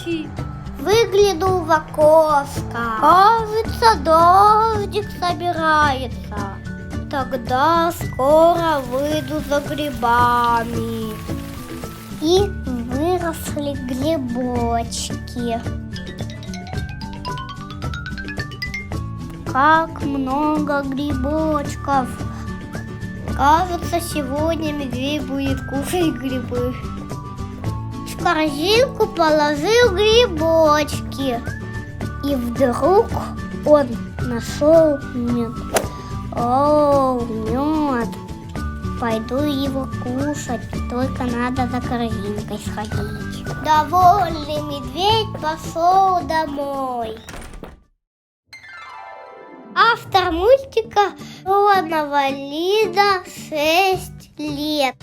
грибочки. Выглянул в окошко. Кажется, дождик собирается. Тогда скоро выйду за грибами. И выросли грибочки. Как много грибочков. Кажется, сегодня медведь будет кушать грибы. В корзинку положил грибочки. И вдруг он нашел мед. О, мед. Пойду его кушать, только надо за корзинкой сходить. Довольный медведь пошел домой. Автор мультика Ронова Лида, 6 лет.